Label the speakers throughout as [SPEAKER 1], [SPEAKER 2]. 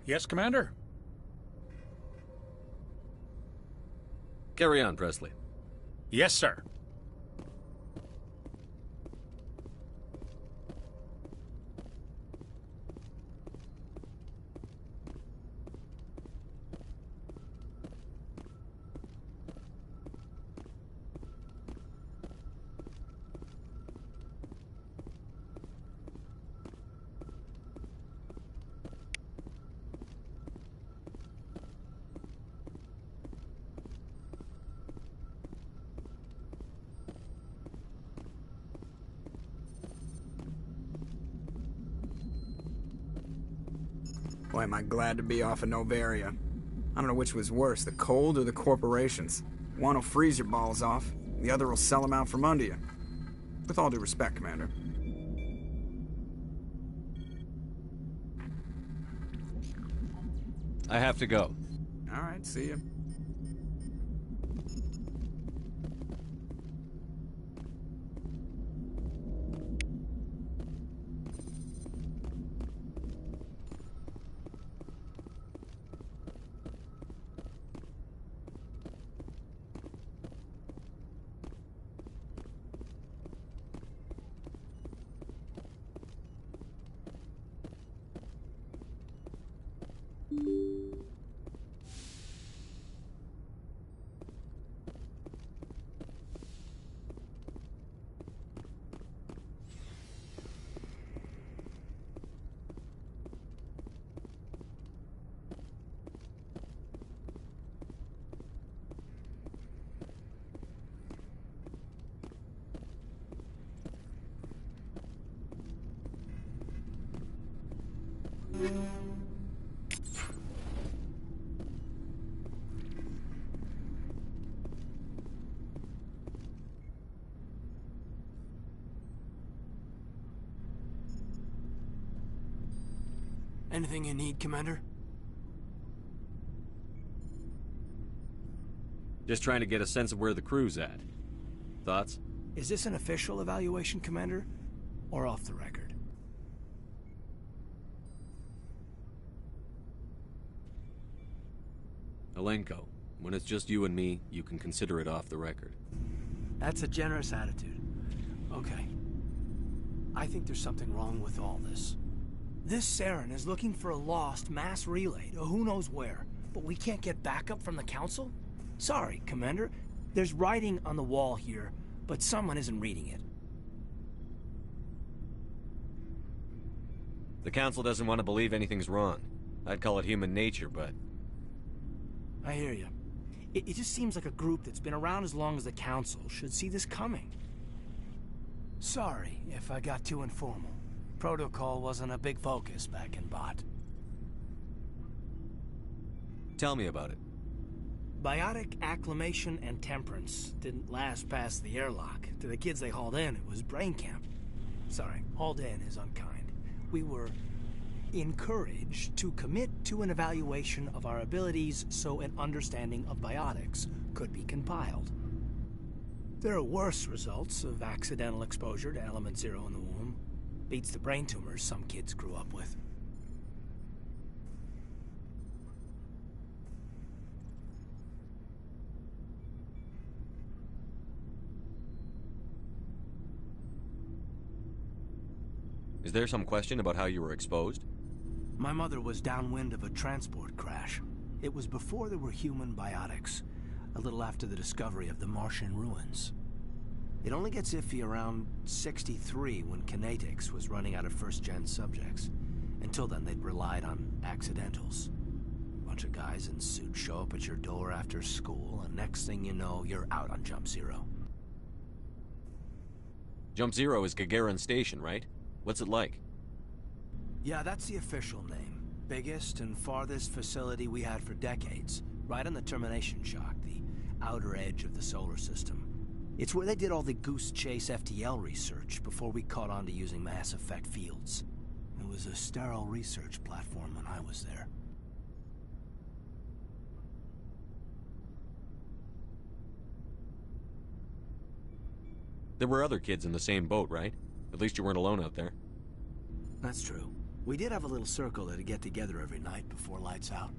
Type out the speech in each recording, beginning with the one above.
[SPEAKER 1] Yes, Commander?
[SPEAKER 2] Carry on, Presley.
[SPEAKER 1] Yes, sir.
[SPEAKER 3] Boy, am I glad to be off of Novaria. I don't know which was worse, the cold or the corporations. One will freeze your balls off, the other will sell them out from under you. With all due respect, Commander.
[SPEAKER 2] I have to go.
[SPEAKER 3] All right, see ya.
[SPEAKER 4] Anything you need, Commander?
[SPEAKER 2] Just trying to get a sense of where the crew's at. Thoughts?
[SPEAKER 4] Is this an official evaluation, Commander? Or off the record?
[SPEAKER 2] Alenko, when it's just you and me, you can consider it off the record.
[SPEAKER 4] That's a generous attitude. Okay. I think there's something wrong with all this. This Saren is looking for a lost mass relay to who knows where, but we can't get backup from the Council? Sorry, Commander. There's writing on the wall here, but someone isn't reading it.
[SPEAKER 2] The Council doesn't want to believe anything's wrong. I'd call it human nature, but...
[SPEAKER 4] I hear you. It just seems like a group that's been around as long as the Council should see this coming. Sorry if I got too informal. Protocol wasn't a big focus back in Bot.
[SPEAKER 2] Tell me about it.
[SPEAKER 4] Biotic acclimation and temperance didn't last past the airlock. To the kids they hauled in, it was brain camp. Sorry, hauled in is unkind. We were encouraged to commit to an evaluation of our abilities so an understanding of biotics could be compiled. There are worse results of accidental exposure to element 0 in the womb. Beats the brain tumors some kids grew up with.
[SPEAKER 2] Is there some question about how you were exposed?
[SPEAKER 4] My mother was downwind of a transport crash. It was before there were human biotics, a little after the discovery of the Martian ruins. It only gets iffy around 63 when Kinetics was running out of first-gen subjects. Until then, they'd relied on accidentals. Bunch of guys in suits show up at your door after school, and next thing you know, you're out on Jump Zero.
[SPEAKER 2] Jump Zero is Gagarin Station, right? What's it like?
[SPEAKER 4] Yeah, that's the official name. Biggest and farthest facility we had for decades. Right on the termination shock, the outer edge of the solar system. It's where they did all the Goose Chase FTL research before we caught on to using Mass Effect fields. It was a sterile research platform when I was there.
[SPEAKER 2] There were other kids in the same boat, right? At least you weren't alone out there.
[SPEAKER 4] That's true. We did have a little circle that'd get together every night before lights out.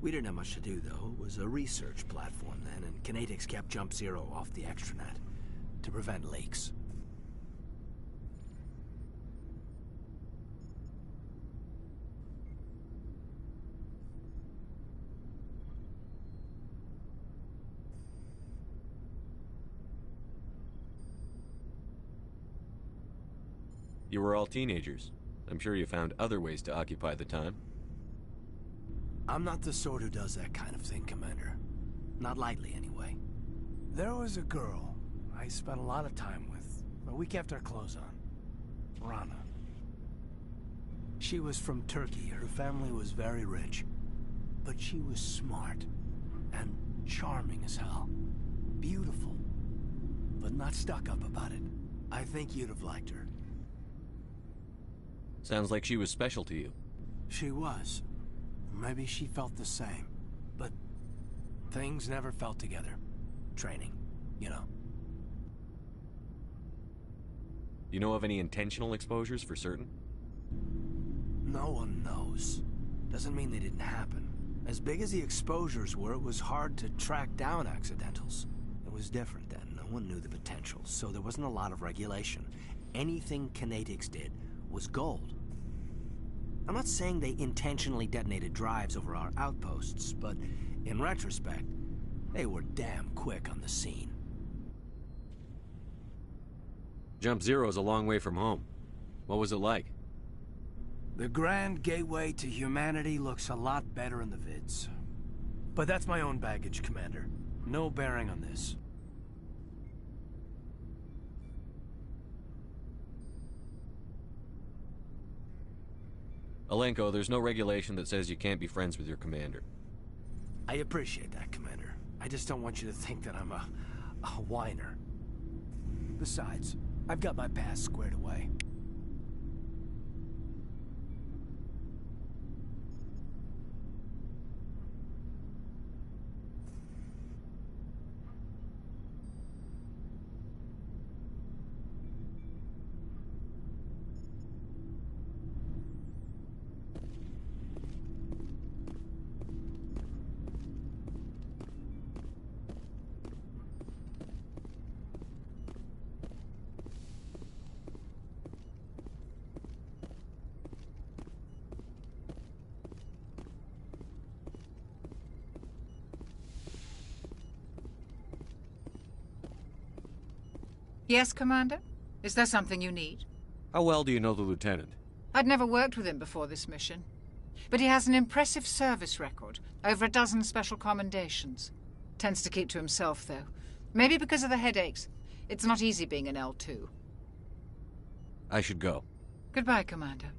[SPEAKER 4] We didn't have much to do, though. It was a research platform then, and Kinetics kept Jump Zero off the extranet to prevent leaks.
[SPEAKER 2] You were all teenagers. I'm sure you found other ways to occupy the time.
[SPEAKER 4] I'm not the sort who does that kind of thing, Commander. Not lightly, anyway. There was a girl I spent a lot of time with, but we kept our clothes on. Rana. She was from Turkey. Her family was very rich. But she was smart and charming as hell. Beautiful, but not stuck up about it. I think you'd have liked her.
[SPEAKER 2] Sounds like she was special to you.
[SPEAKER 4] She was. Maybe she felt the same. But things never felt together. Training, you know.
[SPEAKER 2] You know of any intentional exposures for certain?
[SPEAKER 4] No one knows. Doesn't mean they didn't happen. As big as the exposures were, it was hard to track down accidentals. It was different then. No one knew the potential, so there wasn't a lot of regulation. Anything Kinetics did was gold. I'm not saying they intentionally detonated drives over our outposts, but in retrospect, they were damn quick on the scene.
[SPEAKER 2] Jump Zero's a long way from home. What was it like?
[SPEAKER 4] The grand gateway to humanity looks a lot better in the vids. But that's my own baggage, Commander. No bearing on this.
[SPEAKER 2] Alenko, there's no regulation that says you can't be friends with your commander.
[SPEAKER 4] I appreciate that, Commander. I just don't want you to think that I'm a whiner. Besides, I've got my past squared away.
[SPEAKER 1] Yes, Commander? Is there something you need?
[SPEAKER 2] How well do you know the lieutenant?
[SPEAKER 1] I'd never worked with him before this mission. But he has an impressive service record. Over a dozen special commendations. Tends to keep to himself, though. Maybe because of the headaches. It's not easy being an L2.
[SPEAKER 2] I should go.
[SPEAKER 1] Goodbye, Commander.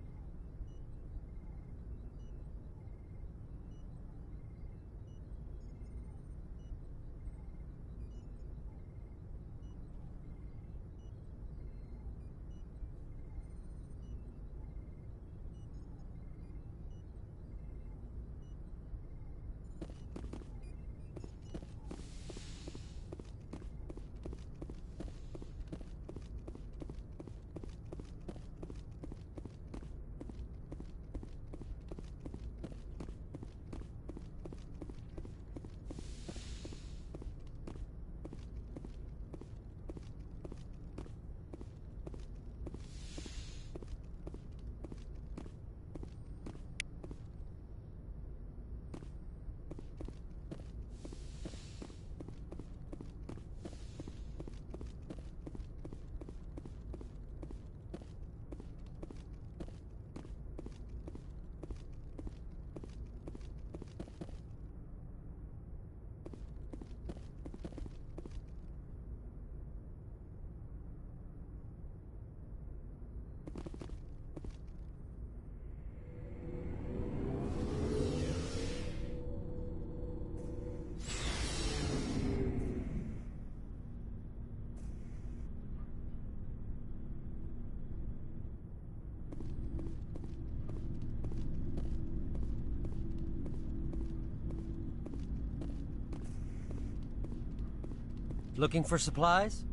[SPEAKER 5] Looking for supplies?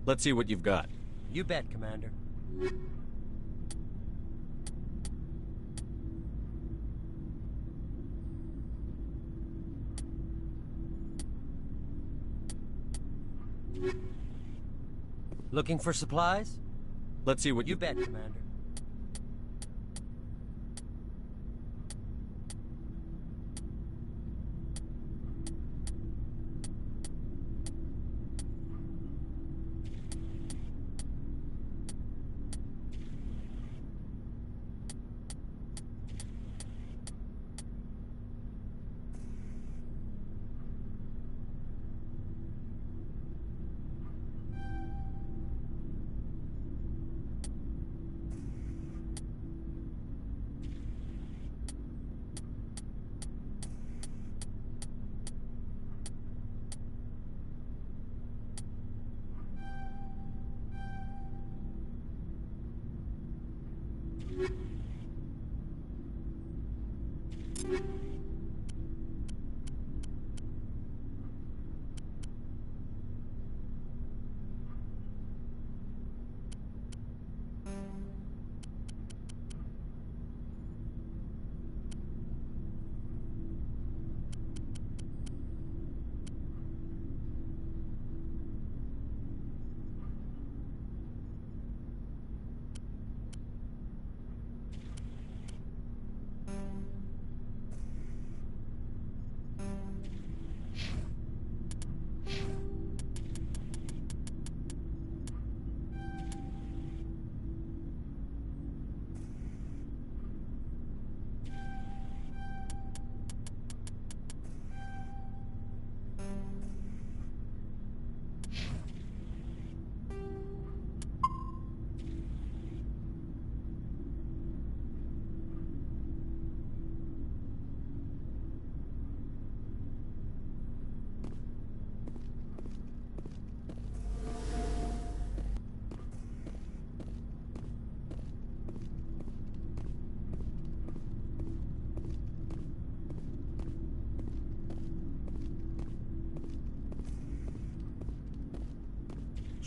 [SPEAKER 2] Let's see what you've got.
[SPEAKER 5] You bet, Commander. Looking for supplies?
[SPEAKER 2] Let's see what
[SPEAKER 5] You bet, Commander.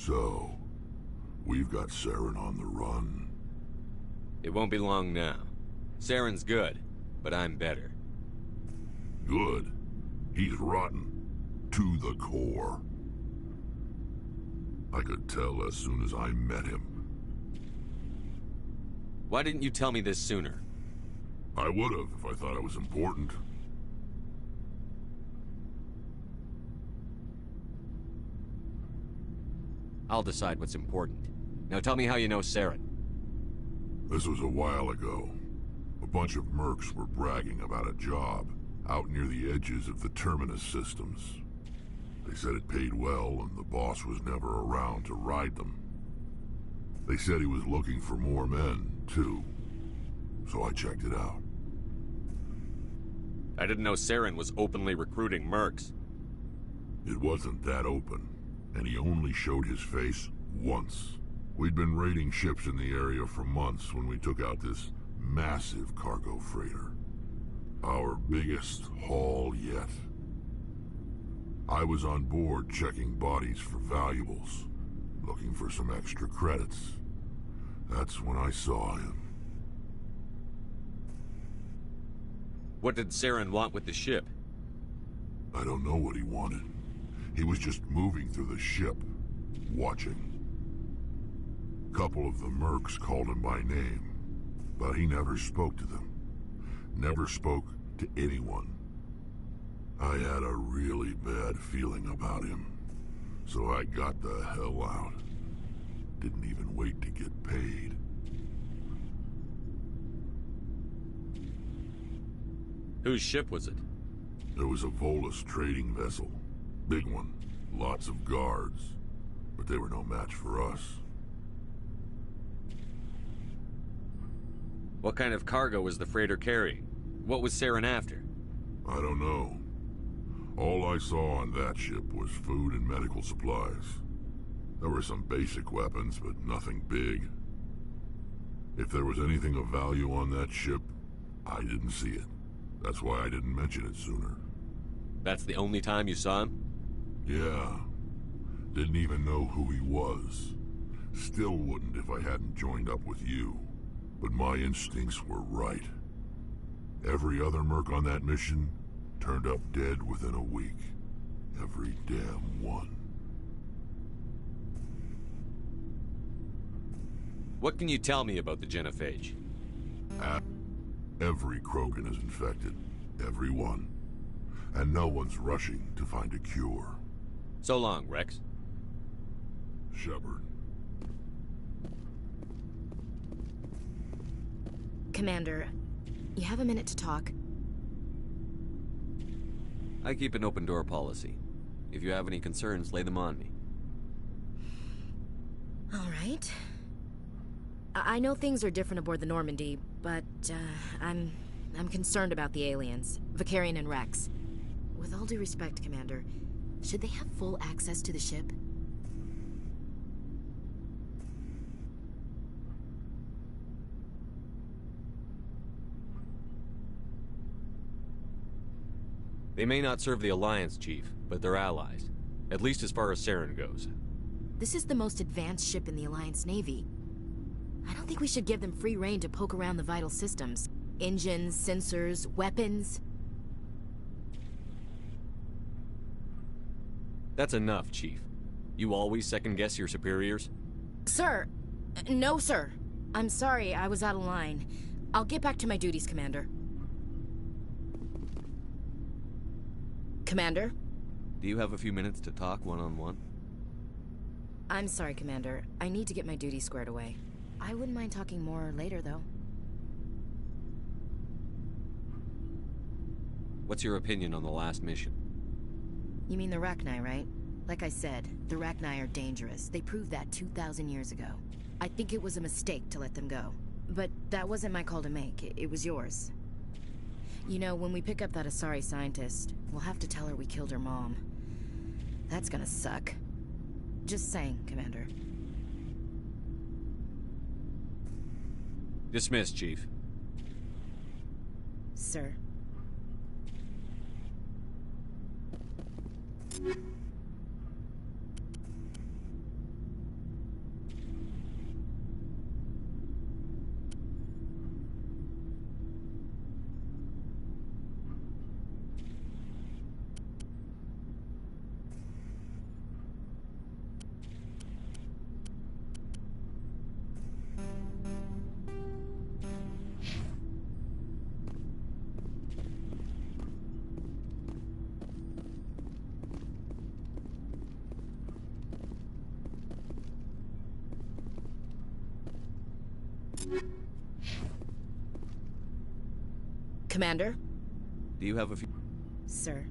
[SPEAKER 6] So, we've got Saren on the run.
[SPEAKER 2] It won't be long now. Saren's good, but I'm better.
[SPEAKER 6] Good. He's rotten. To the core. I could tell as soon as I met him.
[SPEAKER 2] Why didn't you tell me this sooner?
[SPEAKER 6] I would've if I thought it was important.
[SPEAKER 2] I'll decide what's important. Now tell me how you know Saren.
[SPEAKER 6] This was a while ago. A bunch of mercs were bragging about a job out near the edges of the Terminus systems. They said it paid well and the boss was never around to ride them. They said he was looking for more men, too. So I checked it out.
[SPEAKER 2] I didn't know Saren was openly recruiting mercs.
[SPEAKER 6] It wasn't that open, and he only showed his face once. We'd been raiding ships in the area for months when we took out this massive cargo freighter. Our biggest haul yet. I was on board checking bodies for valuables, looking for some extra credits. That's when I saw him.
[SPEAKER 2] What did Saren want with the ship?
[SPEAKER 6] I don't know what he wanted. He was just moving through the ship, watching. A couple of the mercs called him by name, but he never spoke to them. Never spoke to anyone. I had a really bad feeling about him, so I got the hell out. Didn't even wait to get paid.
[SPEAKER 2] Whose ship was it?
[SPEAKER 6] There was a Volus trading vessel. Big one. Lots of guards. But they were no match for us.
[SPEAKER 2] What kind of cargo was the freighter carrying? What was Saren after?
[SPEAKER 6] I don't know. All I saw on that ship was food and medical supplies. There were some basic weapons, but nothing big. If there was anything of value on that ship, I didn't see it. That's why I didn't mention it sooner.
[SPEAKER 2] That's the only time you saw him?
[SPEAKER 6] Yeah. Didn't even know who he was. Still wouldn't if I hadn't joined up with you. But my instincts were right. Every other merc on that mission turned up dead within a week. Every damn one.
[SPEAKER 2] What can you tell me about the genophage?
[SPEAKER 6] Every Krogan is infected. Every one. And no one's rushing to find a cure.
[SPEAKER 2] So long, Rex.
[SPEAKER 6] Shepard.
[SPEAKER 7] Commander, you have a minute to talk?
[SPEAKER 2] I keep an open door policy. If you have any concerns, lay them on me.
[SPEAKER 7] All right. I know things are different aboard the Normandy, but I'm concerned about the aliens, Vicarian and Rex. With all due respect, Commander, should they have full access to the ship?
[SPEAKER 2] They may not serve the Alliance, Chief, but they're allies. At least as far as Saren goes.
[SPEAKER 7] This is the most advanced ship in the Alliance Navy. I don't think we should give them free rein to poke around the vital systems. Engines, sensors, weapons.
[SPEAKER 2] That's enough, Chief. You always second-guess your superiors?
[SPEAKER 7] Sir! No, sir. I'm sorry, I was out of line. I'll get back to my duties, Commander. Commander?
[SPEAKER 2] Do you have a few minutes to talk one-on-one?
[SPEAKER 7] I'm sorry, Commander. I need to get my duties squared away. I wouldn't mind talking more later, though.
[SPEAKER 2] What's your opinion on the last mission?
[SPEAKER 7] You mean the Rachni, right? Like I said, the Rachni are dangerous. They proved that 2,000 years ago. I think it was a mistake to let them go. But that wasn't my call to make. It was yours. You know, when we pick up that Asari scientist, we'll have to tell her we killed her mom. That's gonna suck. Just saying, Commander.
[SPEAKER 2] Dismissed, Chief.
[SPEAKER 7] Sir. Commander?
[SPEAKER 2] Do you have a few...
[SPEAKER 7] Sir.